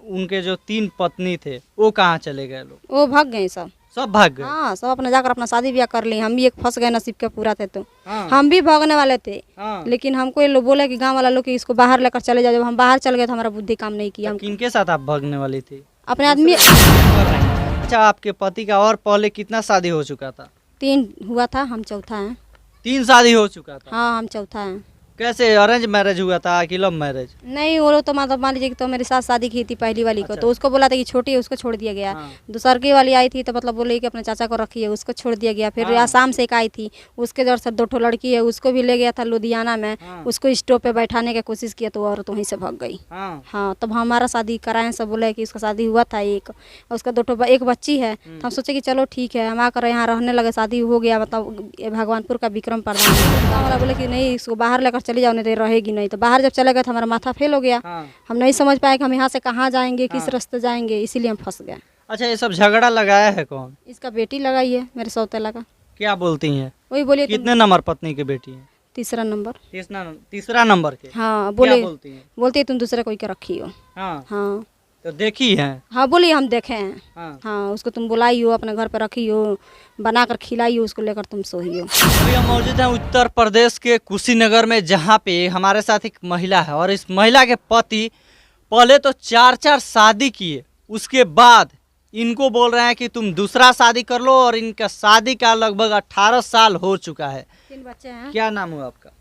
उनके जो 3 पत्नी थे वो कहाँ चले गए लोग? वो भाग गए सब। सब भाग गए? हाँ, सब अपना जाकर अपना शादी ब्याह कर ली। हम भी एक फंस गए, नसीब के पूरा थे तो। हाँ। हम भी भागने वाले थे, हाँ। लेकिन हमको ये लोग बोले कि गांव वाला लोग कि इसको बाहर लेकर चले जाओ। जब हम बाहर चल गए तो हमारा बुद्धि काम नहीं किया। तो हम किनके साथ आप भागने वाली थी? अपने आदमी कर रही हैं। अच्छा, आपके पति का और पहले कितना शादी हो चुका था? 3 हुआ था, हम चौथा है। 3 शादी हो चुका था? हाँ, हम चौथा है। कैसे, अरेंज मैरिज हुआ था कि लव मैरिज? नहीं, वो लोग तो मतलब मान लीजिए कि तो मेरे साथ शादी की थी पहली वाली को, अच्छा। तो उसको बोला था कि छोटी है, उसको छोड़ दिया गया। हाँ। दूसरी वाली आई थी तो मतलब बोले कि अपने चाचा को रखिए, उसको छोड़ दिया गया। फिर हाँ। आसाम से एक आई थी, उसके जोर से 2 ठो लड़की है, उसको भी ले गया था लुधियाना में। हाँ। उसको स्टॉप पे बैठाने की कोशिश किया तो औरत वहीं से भाग गई। हाँ। हाँ, तब हमारा शादी कराएं, सब बोले कि उसका शादी हुआ था एक, और उसका 2 ठो एक बच्ची है। तो हम सोचे कि चलो ठीक है, हम आकर यहाँ रहने लगे, शादी हो गया। मतलब ये भगवानपुर का विक्रम प्रधान गाँव वाला बोले कि नहीं, इसको बाहर लेकर चली जाओ, नहीं तो रहेगी नहीं। तो बाहर जब चले गए तो हमारा माथा फेल हो गया। हाँ। हम नहीं समझ पाए कि हम यहाँ से कहाँ जाएंगे, किस रास्ते जाएंगे, इसीलिए हम फंस गए। अच्छा, ये सब झगड़ा लगाया है कौन? इसका बेटी लगाई है, मेरे सौतेला का। क्या बोलती हैं? वही बोलिए कितने नंबर पत्नी की बेटी है? 3रा नंबर। तीसरा नंबर के? हाँ, क्या बोले बोलती हैं? बोलती है तुम दूसरे कोई के रखी हो। हाँ। हाँ। तो देखी है? हाँ, बोलिए हम देखे हैं। हाँ। हाँ, उसको तुम बुलाई हो, अपने घर पे रखी हो, बनाकर खिलाई हो, उसको लेकर तुम सोई हो। अभी हम मौजूद हैं उत्तर प्रदेश के कुशीनगर में, जहाँ पे हमारे साथ एक महिला है और इस महिला के पति पहले तो 4 शादी किए, उसके बाद इनको बोल रहे हैं कि तुम दूसरा शादी कर लो, और इनका शादी का लगभग 18 साल हो चुका है। 3 बच्चे हैं। क्या नाम हुआ आपका?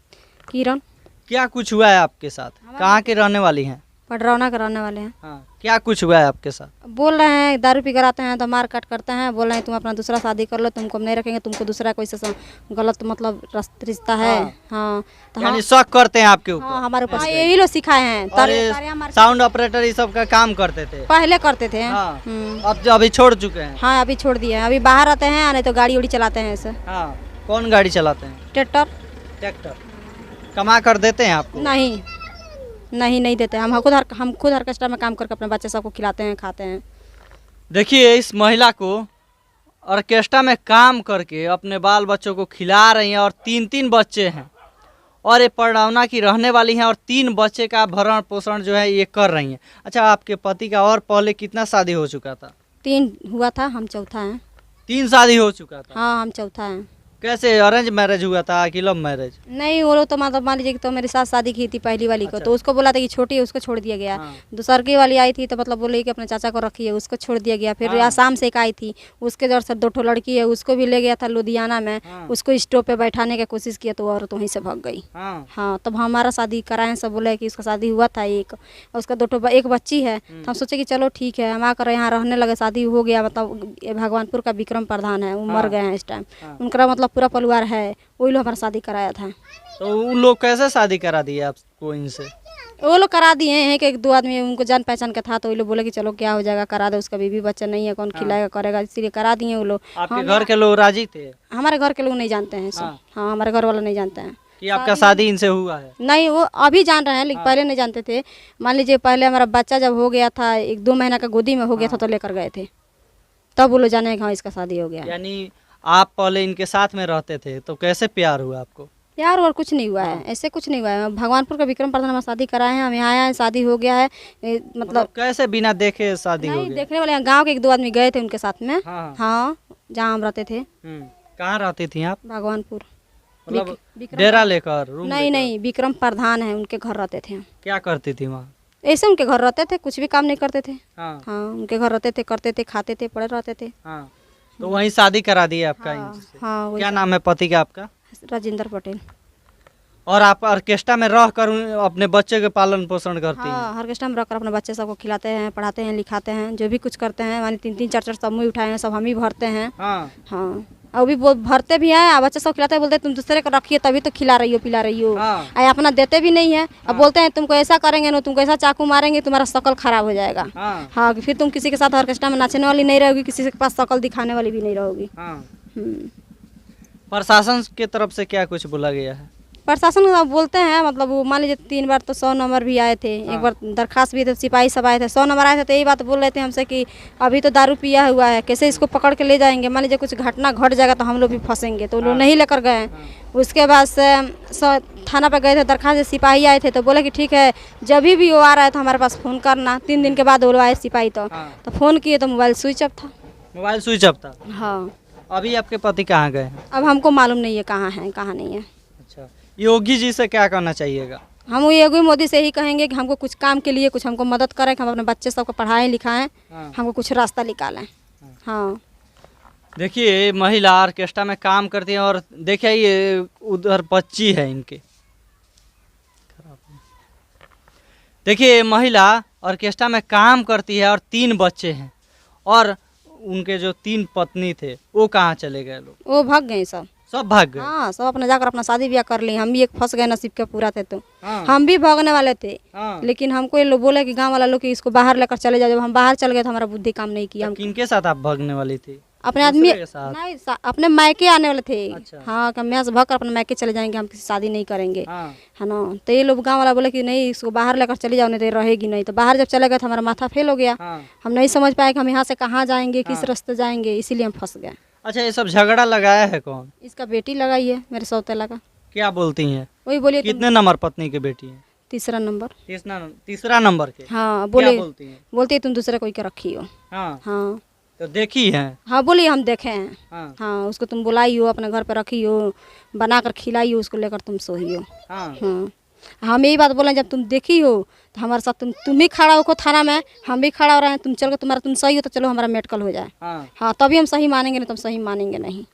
किरण। क्या कुछ हुआ है आपके साथ? कहाँ के रहने वाली हैं? पडरौना के रहने वाले हैं। हाँ, क्या कुछ हुआ है आपके साथ? बोल रहे हैं दारू पी कर आते हैं तो मार काट करते हैं। बोल रहे हैं तुम अपना दूसरा शादी कर लो, तुमको हम नहीं रखेंगे, तुमको दूसरा कोई से गलत मतलब रिश्ता है। हाँ, तो यानी शक करते हैं आपके ऊपर? हाँ, हमारे ऊपर यही लोग सिखाए हैं। और ये साउंड ऑपरेटर ये सब का काम करते थे? पहले करते थे। हाँ। अब अभी छोड़ चुके हैं? हाँ, अभी छोड़ दिए हैं। अभी बाहर आते हैं, नहीं तो गाड़ी उड़ी चलाते हैं ऐसे। हाँ। कौन गाड़ी चलाते हैं? ट्रैक्टर। ट्रैक्टर। कमा कर देते हैं आपको? नहीं नहीं देते। हम खुद ऑर्केस्ट्रा में काम करके अपने बच्चे सबको खिलाते हैं, खाते हैं। देखिए, इस महिला को ऑर्केस्ट्रा में काम करके अपने बाल बच्चों को खिला रही हैं, और 3 बच्चे हैं, और ये पडरौना की रहने वाली हैं, और 3 बच्चे का भरण पोषण जो है ये कर रही हैं। अच्छा, आपके पति का और पहले कितना शादी हो चुका था? 3 हुआ था, हम चौथा है। 3 शादी हो चुका था? हाँ, हम चौथा है। कैसे, अरेंज मैरिज हुआ था कि लव मैरिज? नहीं, वो लोग तो मतलब मान लीजिए कि तो मेरे साथ शादी की थी पहली वाली को, तो उसको बोला था कि छोटी है, उसको छोड़ दिया गया। हाँ। दूसरी वाली आई थी तो मतलब बोले कि अपने चाचा को रखिए, उसको छोड़ दिया गया। फिर आसाम से एक आई थी, उसके जोर से 2 ठो लड़की है, उसको भी ले गया था लुधियाना में। उसको स्टॉप पे बैठाने की कोशिश किया तो औरत वहीं से भाग गई। हाँ, तब हमारा शादी कराएं, सब बोले कि उसका शादी हुआ था एक, और उसका 2 ठो एक बच्ची है। तो हम सोचे कि चलो ठीक है, हम आकर यहाँ रहने लगे, शादी हो गया। मतलब ये भगवानपुर का विक्रम प्रधान है, वो मर गए हैं इस टाइम। उनका मतलब पूरा परिवार है, वही लोग हमारा शादी कराया था। तो उन लोग कैसे शादी करा दिए आपको इनसे? वो लोग करा दिए हैं कि 1-2 आदमी उनको जान पहचान का था, तो वो लोग बोले कि चलो क्या हो जाएगा, करा दे, उसका बीवी बच्चा नहीं है, कौन खिलाएगा करेगा, इसीलिए करा दिए वो लोग। आपके घर के लोग राजी थे? हमारे घर के लोग नहीं जानते हैं सब। हाँ, हमारे घर वाला नहीं जानते हैं कि आपका शादी इनसे हुआ है? नहीं, वो अभी जान रहे हैं, लेकिन पहले नहीं जानते थे। मान लीजिए पहले हमारा बच्चा जब हो गया था, 1-2 महीना का गोदी में हो गया था, तो लेकर गए थे, तब वो लोग जाने कि हाँ इसका शादी हो गया। यानी आप पहले इनके साथ में रहते थे, तो कैसे प्यार हुआ आपको? प्यार और कुछ नहीं हुआ है, ऐसे कुछ नहीं हुआ है। भगवानपुर का विक्रम प्रधान में शादी कराए हैं, हम यहाँ आए हैं, शादी हो गया है। मतलब कैसे बिना देखे शादी हो नहीं, गई? देखने वाले गांव के 1-2 आदमी गए थे उनके साथ में। हाँ। हाँ, जहाँ हम रहते थे। कहाँ रहती थी आप? भगवानपुर। मतलब डेरा लेकर, रूम नहीं नहीं, विक्रम प्रधान है, उनके घर रहते थे। क्या करती थी वहाँ? ऐसे उनके घर रहते थे, कुछ भी काम नहीं करते थे। हाँ। हाँ, उनके घर रहते थे, करते थे, खाते थे, पड़े रहते थे। हाँ। तो वहीं शादी करा दी आपका इनसे? हाँ, वही क्या नाम है पति का आपका? राजेंद्र पटेल। और आप ऑर्केस्ट्रा में रह कर अपने बच्चे के पालन पोषण करती हैं? हाँ, ऑर्केस्ट्रा में रखकर अपने बच्चे सबको खिलाते हैं, पढ़ाते हैं, लिखाते हैं, जो भी कुछ करते हैं। मानी 3-3, 4-4 समूह उठाए हैं, सब हम ही भरते हैं। हाँ। हाँ, अभी भरते भी हैं, बच्चे सब खिलाते हैं, बोलते हैं तुम दूसरे को रखिए तभी तो खिला रही हो, पिला रही हो। हाँ। अपना देते भी नहीं है। अब बोलते हैं तुमको ऐसा करेंगे ना, तुमको ऐसा चाकू मारेंगे, तुम्हारा शकल खराब हो जाएगा। हाँ, फिर तुम किसी के साथ ऑर्केस्ट्रा में नाचने वाली नहीं रहोगी, किसी के पास शकल दिखाने वाली भी नहीं रहोगी। प्रशासन की तरफ से क्या कुछ बोला गया है? प्रशासन अब बोलते हैं, मतलब वो मान लीजिए 3 बार तो 100 नंबर भी आए थे, एक बार दरखास्त भी थे, सिपाही सब आए थे, 100 नंबर आए थे, तो यही बात बोल रहे थे हमसे कि अभी तो दारू पिया हुआ है, कैसे इसको पकड़ के ले जाएंगे, मान लीजिए कुछ घटना घट जाएगा तो हम लोग भी फंसेंगे, तो वो लोग नहीं लेकर गए। उसके बाद से थाना पर गए थे, दरखास्त सिपाही आए थे, तो बोले कि ठीक है, जब भी वो आ रहा है तो हमारे पास फ़ोन करना। 3 दिन के बाद वो आए सिपाही, तो फ़ोन किए तो मोबाइल स्विच ऑफ था। मोबाइल स्विच ऑफ था। हाँ, अभी आपके पति कहाँ गए हैं? अब हमको मालूम नहीं है कहाँ है कहाँ नहीं है। अच्छा, योगी जी से क्या कहना चाहिएगा? हम योगी मोदी से यही कहेंगे कि हमको कुछ काम के लिए कुछ हमको मदद करें, कि हम अपने बच्चे सबको पढ़ाएं लिखाएं, हमको कुछ रास्ता निकालें। हाँ, देखिए महिला ऑर्केस्ट्रा में काम करती हैं और देखिए ये उधर बच्ची है इनके। देखिए महिला ऑर्केस्ट्रा में काम करती है और 3 बच्चे हैं, और उनके जो 3 पत्नी थे वो कहाँ चले गए? लोग वो भाग गए सब। सब भाग गए। हाँ, सब अपना जाकर अपना शादी ब्याह कर ली। हम भी एक फंस गए, नसीब के पूरा थे तो हाँ। हम भी भागने वाले थे। हाँ। लेकिन हमको ये लोग बोले कि गांव वाला लोग कि इसको बाहर लेकर चले जाओ। जब हम बाहर चल गए तो हमारा बुद्धि काम नहीं किया। तो किनके साथ आप भागने वाली थी? अपने आदमी दूसरे के साथ? नहीं, अपने मायके आने वाले थे। अच्छा। हाँ, कि हम यहाँ से भाग कर अपने मायके चले जाएंगे, हम किसी शादी नहीं करेंगे। हाँ। है ना। तो ये लोग गांव वाला बोले कि नहीं, इसको बाहर लेकर चले जाओ, नहीं तो रहेगी नहीं। तो बाहर जब चले गए तो हमारा माथा फेल हो गया। हाँ। हम नहीं समझ पाए कि हम यहाँ से कहाँ जाएंगे, किस रास्ते जाएंगे, इसीलिए हम फंस गए। अच्छा, ये सब झगड़ा लगाया है कौन? इसका बेटी लगाई है, मेरे सौतेला का। क्या बोलती हैं? वही बोलिए कितने नंबर पत्नी की बेटी है? 3रा नंबर। तीसरा नंबर के? हाँ, क्या बोले बोलती हैं? बोलती है तुम दूसरे कोई के रखी हो। हाँ। हाँ, तो देखी है? हाँ, बोलिए हम देखे हैं। हाँ। हाँ, उसको तुम बुलाई हो, अपने घर पे रखी हो, बना कर खिलाई हो, उसको लेकर तुम सोई हो। हाँ। हाँ, हम यही बात बोले, जब तुम देखी हो तो हमारे साथ तुम ही खड़ा हो थाना में, हम भी खड़ा हो रहे हैं, तुम चलो, तुम सही हो तो चलो हमारा मेडिकल हो जाए। हाँ। हाँ, तभी हम सही मानेंगे, नहीं तो हम सही मानेंगे नहीं।